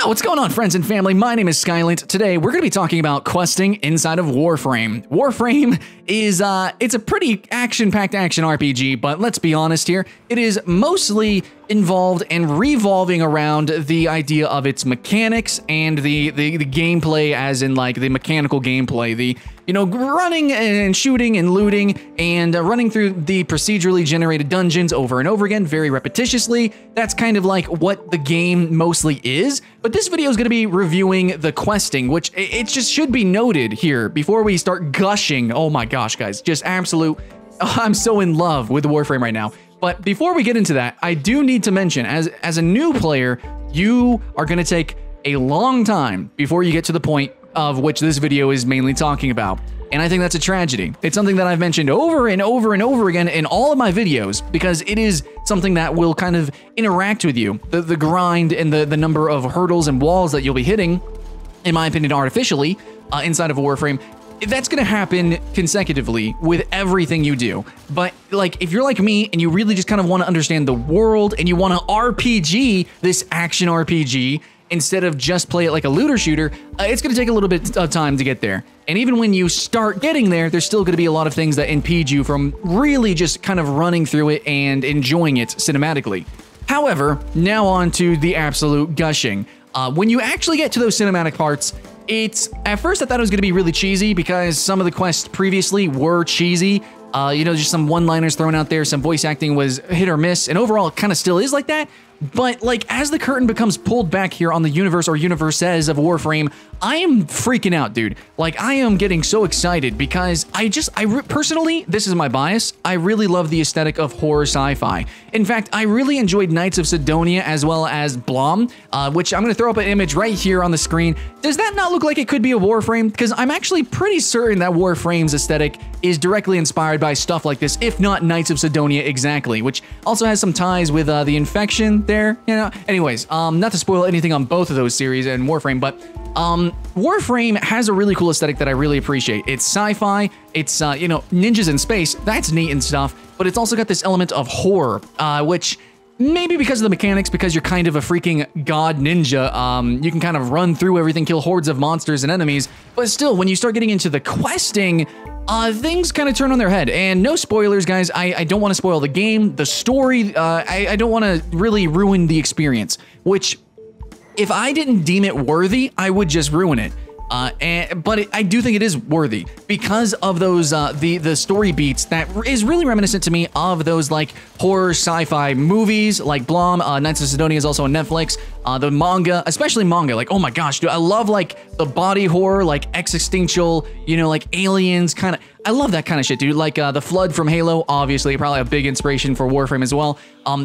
Yo, what's going on, friends and family? My name is Skylent. Today, we're going to be talking about questing inside of Warframe. Warframe is, it's a pretty action-packed action RPG, but let's be honest here, it is mostly involved and revolving around the idea of its mechanics and the gameplay, as in, like, the mechanical gameplay, the, you know, running and shooting and looting and running through the procedurally generated dungeons over and over again, very repetitiously. That's kind of like what the game mostly is. But this video is going to be reviewing the questing, which it just should be noted here before we start gushing. Oh my gosh, guys, just absolute. I'm so in love with Warframe right now. But before we get into that, I do need to mention, as a new player, you are going to take a long time before you get to the point of which this video is mainly talking about. And I think that's a tragedy. It's something that I've mentioned over and over and over again in all of my videos, because it is something that will kind of interact with you. The grind and the number of hurdles and walls that you'll be hitting, in my opinion, artificially, inside of a Warframe, that's going to happen consecutively with everything you do. But like, if you're like me and you really just kind of want to understand the world and you want to RPG this action RPG, instead of just play it like a looter shooter, it's going to take a little bit of time to get there. And even when you start getting there, there's still going to be a lot of things that impede you from really just kind of running through it and enjoying it cinematically. However, now on to the absolute gushing. When you actually get to those cinematic parts, at first I thought it was going to be really cheesy because some of the quests previously were cheesy. You know, just some one-liners thrown out there, some voice acting was hit or miss, and overall it kind of still is like that. But like, as the curtain becomes pulled back here on the universe or universes of Warframe, I am freaking out, dude. Like, I am getting so excited because personally, this is my bias, I really love the aesthetic of horror sci-fi. In fact, I really enjoyed Knights of Sidonia as well as Blom, which I'm going to throw up an image right here on the screen. Does that not look like it could be a Warframe? Because I'm actually pretty certain that Warframe's aesthetic is directly inspired by stuff like this, if not Knights of Sidonia exactly, which also has some ties with the Infection there, you know. Anyways, not to spoil anything on both of those series and Warframe, but Warframe has a really cool aesthetic that I really appreciate. It's sci-fi, it's, you know, ninjas in space, that's neat and stuff, but it's also got this element of horror, which maybe because of the mechanics, because you're kind of a freaking god ninja, you can kind of run through everything, kill hordes of monsters and enemies, but still, when you start getting into the questing, things kind of turn on their head. And no spoilers, guys. I don't want to spoil the game, the story. I don't want to really ruin the experience, which if I didn't deem it worthy, I would just ruin it. But I do think it is worthy because of those, the story beats that is really reminiscent to me of those like horror sci-fi movies like Blom. Knights of Sidonia is also on Netflix. The manga, especially manga, like, oh my gosh, dude, I love like the body horror, like existential, you know, like aliens kind of. I love that kind of shit, dude. Like the Flood from Halo, obviously, probably a big inspiration for Warframe as well.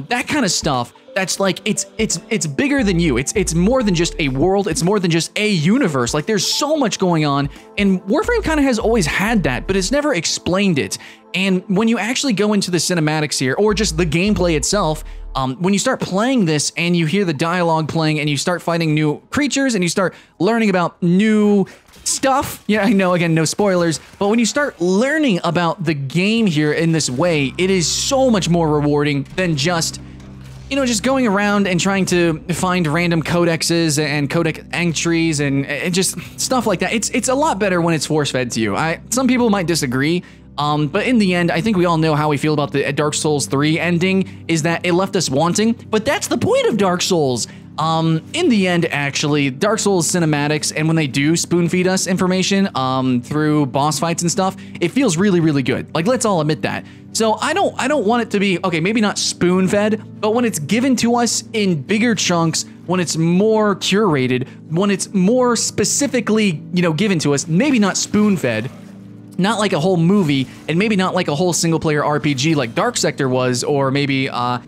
That kind of stuff. That's like, it's bigger than you. It's more than just a world. It's more than just a universe. Like, there's so much going on, and Warframe kind of has always had that, but it's never explained it. And when you actually go into the cinematics here, or just the gameplay itself, when you start playing this and you hear the dialogue playing and you start fighting new creatures and you start learning about new stuff, yeah, I know, again, no spoilers, but when you start learning about the game here in this way, it is so much more rewarding than just, you know, just going around and trying to find random codexes and codex entries and just stuff like that. It's a lot better when it's force-fed to you. Some people might disagree, but in the end, I think we all know how we feel about the Dark Souls 3 ending, is that it left us wanting, but that's the point of Dark Souls. In the end, actually, Dark Souls cinematics, and when they do spoon feed us information, through boss fights and stuff, it feels really, really good. Like, let's all admit that. So I don't want it to be, okay, maybe not spoon fed, but when it's given to us in bigger chunks, when it's more curated, when it's more specifically, you know, given to us, maybe not spoon fed, not like a whole movie, and maybe not like a whole single player RPG like Dark Sector was, or maybe, I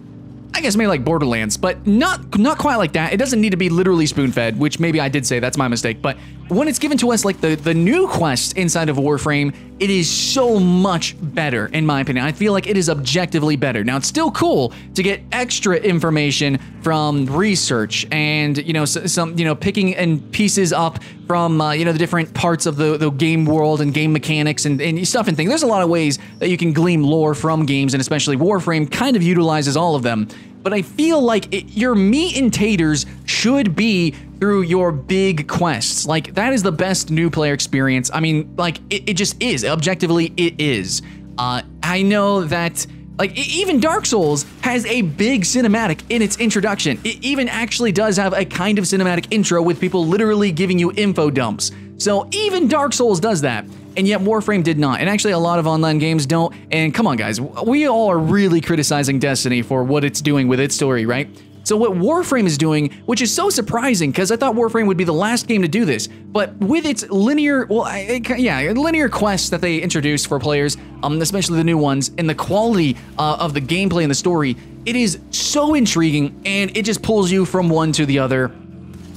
guess maybe like Borderlands, but not quite like that. It doesn't need to be literally spoon-fed, which maybe I did say, that's my mistake. But when it's given to us like the new quests inside of Warframe, it is so much better, in my opinion. I feel like it is objectively better. Now, it's still cool to get extra information from research and, you know, some, you know, picking and pieces up from, you know, the different parts of the game world and game mechanics and stuff and things. There's a lot of ways that you can glean lore from games, and especially Warframe kind of utilizes all of them. but I feel like your meat and taters should be through your big quests. Like, that is the best new player experience. I mean, like, it just is. Objectively, it is. I know that, like, even Dark Souls has a big cinematic in its introduction. It even actually does have a kind of cinematic intro with people literally giving you info dumps. So even Dark Souls does that, and yet Warframe did not. And actually a lot of online games don't. And come on, guys, we all are really criticizing Destiny for what it's doing with its story, right? So what Warframe is doing, which is so surprising because I thought Warframe would be the last game to do this, but with its linear, linear quests that they introduced for players, especially the new ones, and the quality of the gameplay and the story, it is so intriguing, and it just pulls you from one to the other.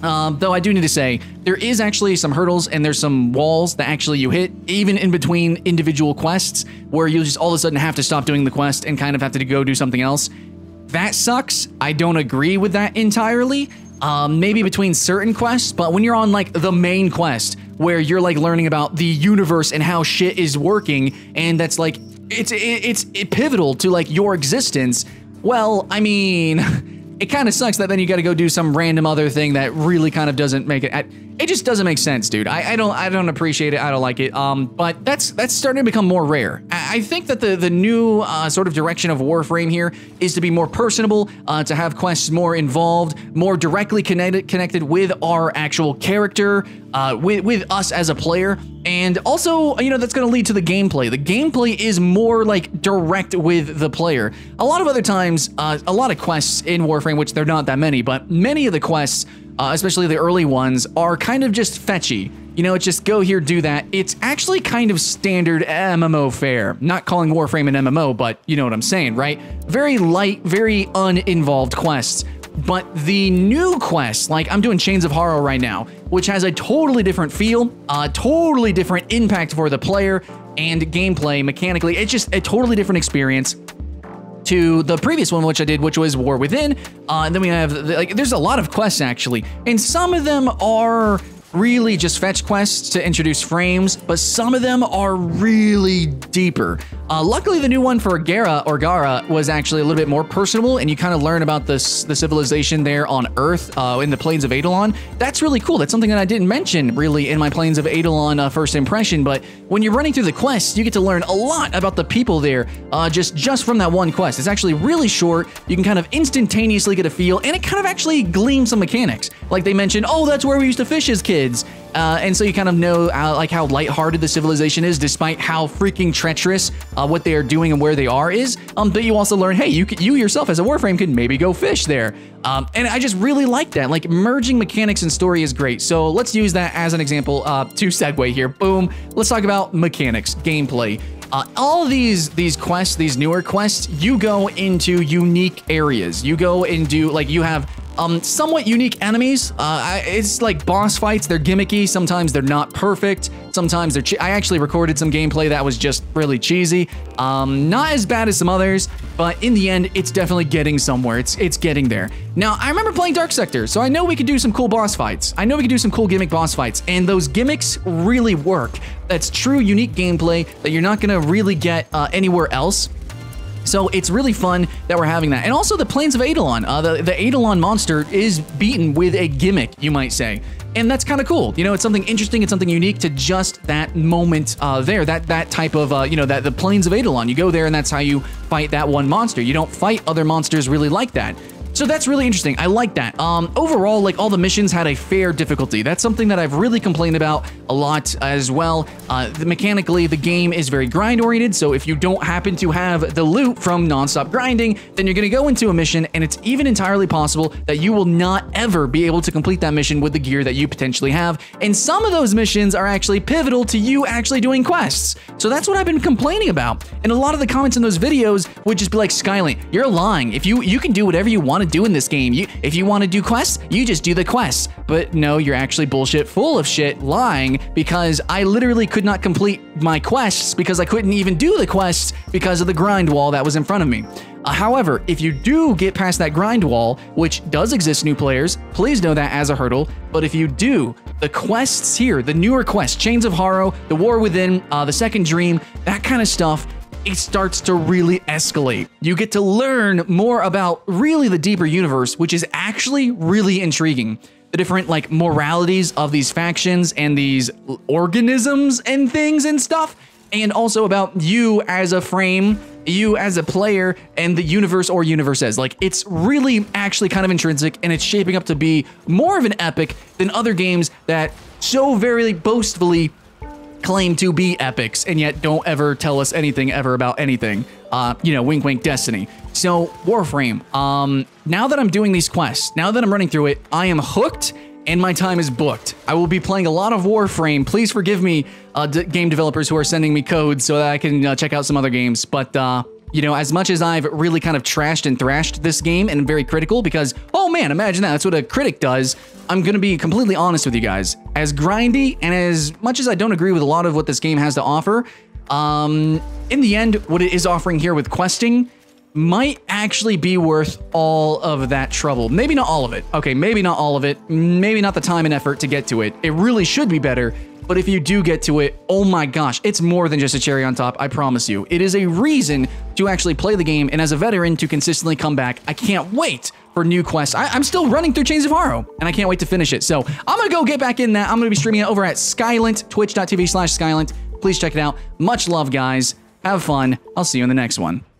Though I do need to say, there is actually some hurdles and there's some walls that actually you hit, even in between individual quests, where you'll just all of a sudden have to stop doing the quest and kind of have to go do something else. That sucks. I don't agree with that entirely. Maybe between certain quests, but when you're on like the main quest, where you're like learning about the universe and how shit is working, and that's like, it's pivotal to like your existence, well, I mean... It kind of sucks that then you got to go do some random other thing that really kind of doesn't make it. It just doesn't make sense, dude. I don't appreciate it. I don't like it. But that's starting to become more rare. I think that the new sort of direction of Warframe here is to be more personable, to have quests more involved, more directly connected with our actual character, with us as a player. And also, you know, that's going to lead to the gameplay. The gameplay is more like direct with the player. A lot of other times, a lot of quests in Warframe, which they're not that many, but many of the quests, especially the early ones, are kind of just fetchy. You know, it's just go here, do that. It's actually kind of standard MMO fare. Not calling Warframe an MMO, but you know what I'm saying, right? Very light, very uninvolved quests. But the new quests, like I'm doing Chains of Horror right now, which has a totally different feel, a totally different impact for the player and gameplay mechanically. It's just a totally different experience to the previous one, which I did, which was War Within. And then we have, like, there's a lot of quests actually, and some of them are really just fetch quests to introduce frames, but some of them are really deeper. Luckily, the new one for Gara was actually a little bit more personable, and you kind of learn about the civilization there on Earth in the Plains of Eidolon. That's really cool. That's something that I didn't mention really in my Plains of Eidolon first impression, but when you're running through the quests, you get to learn a lot about the people there just from that one quest. It's actually really short. You can kind of instantaneously get a feel, and it kind of actually gleams some mechanics. Like they mentioned, oh, that's where we used to fish as kids. And so you kind of know like how lighthearted the civilization is, despite how freaking treacherous what they are doing and where they are is. But you also learn, hey, you yourself as a Warframe could maybe go fish there. And I just really like that. Like merging mechanics and story is great. So let's use that as an example to segue here. Boom. Let's talk about mechanics, gameplay. All these quests, these newer quests, you go into unique areas. You go into, like, you have somewhat unique enemies. It's like boss fights. They're gimmicky. Sometimes they're not perfect. Sometimes they're I actually recorded some gameplay that was just really cheesy. Not as bad as some others, but in the end, it's definitely getting somewhere. It's getting there. Now, I remember playing Dark Sector, so I know we could do some cool boss fights. I know we could do some cool gimmick boss fights, and those gimmicks really work. That's true, unique gameplay that you're not gonna really get anywhere else. So it's really fun that we're having that. And also the Plains of Eidolon. The Eidolon monster is beaten with a gimmick, you might say. And that's kind of cool. You know, it's something interesting. It's something unique to just that moment there. That type of, you know, the Plains of Eidolon. You go there and that's how you fight that one monster. You don't fight other monsters really like that. So that's really interesting. I like that. Overall, like all the missions had a fair difficulty. That's something that I've really complained about a lot as well. Mechanically, the game is very grind oriented. So if you don't happen to have the loot from nonstop grinding, then you're going to go into a mission, and it's even entirely possible that you will not ever be able to complete that mission with the gear that you potentially have. And some of those missions are actually pivotal to you actually doing quests. So that's what I've been complaining about. And a lot of the comments in those videos would just be like, Skylent, you're lying. If you can do whatever you want to do in this game. If you want to do quests, you just do the quests. But no, you're actually bullshit full of shit, lying, because I literally could not complete my quests because I couldn't even do the quests because of the grind wall that was in front of me. However, if you do get past that grind wall, which does exist, new players, please know that as a hurdle. But if you do, the quests here, the newer quests, Chains of Horror, the War Within, the Second Dream, that kind of stuff, it starts to really escalate. You get to learn more about really the deeper universe, which is actually really intriguing. The different like moralities of these factions and these organisms and things and stuff, and also about you as a frame, you as a player, and the universe or universes. Like, it's really actually kind of intrinsic, and it's shaping up to be more of an epic than other games that so very boastfully claim to be epics and yet don't ever tell us anything ever about anything. You know, wink wink Destiny. So Warframe, now that I'm doing these quests, now that I'm running through it, I am hooked and my time is booked. I will be playing a lot of Warframe. Please forgive me, game developers who are sending me codes so that I can check out some other games. But you know, as much as I've really kind of trashed and thrashed this game and very critical because, oh man, imagine that, that's what a critic does. I'm gonna be completely honest with you guys. As grindy and as much as I don't agree with a lot of what this game has to offer, in the end, what it is offering here with questing might actually be worth all of that trouble. Maybe not all of it. Okay, maybe not all of it. Maybe not the time and effort to get to it. It really should be better. But if you do get to it, oh my gosh, it's more than just a cherry on top, I promise you. It is a reason to actually play the game, and as a veteran, to consistently come back. I can't wait for new quests. I'm still running through Chains of Haro, and I can't wait to finish it. So I'm gonna go get back in that. I'm gonna be streaming it over at Skylent, twitch.tv/Skylent. Please check it out. Much love, guys. Have fun. I'll see you in the next one.